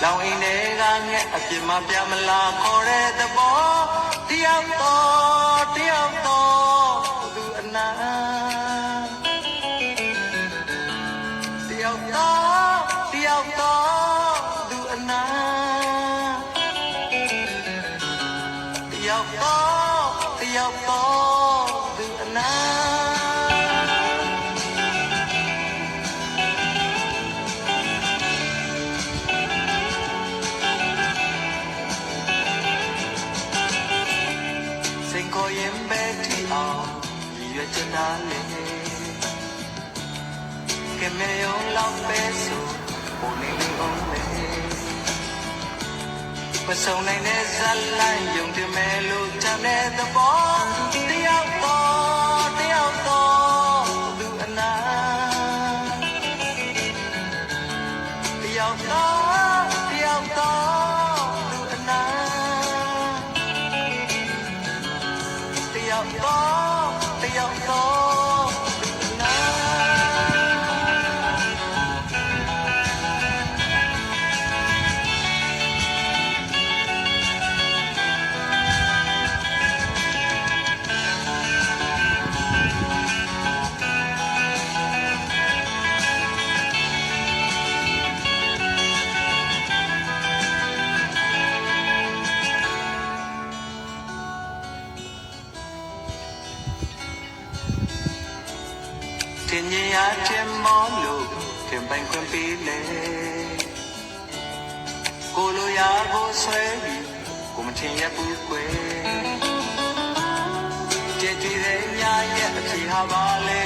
လောင်အိမ်တွေကငဲ့အပြစ်မပြမလားခေါ်တဲ့သဘောတယောက်တော့သူအနာတယောက်တော့သူအနာတယောက်တော့သူအနာစိတ်ကိုရင်ပဲတီအောင်ရွေးချယ်တာလေကမေယုံလောက်ပဲဆိုပုံနေလေးအောင်လေမဆုံနိုင်တဲ့ဇာတ်လမ်းယုံတယ်မယ်လို့တမ်းတဲ့သဘောတယောက်တော့သူအနာတယောက်တော့သူအနာတယောက်တော့သူအနာတင်ញရတင်မောလို့ခင်ပိုင်ခွင့်ပေးလေကိုလိုရာကိုဆွဲပြီးကိုမထင်ရဘူးကွယ်ကြည်ကြည်တဲ့ညရဲ့အဖြေဟာပါလေ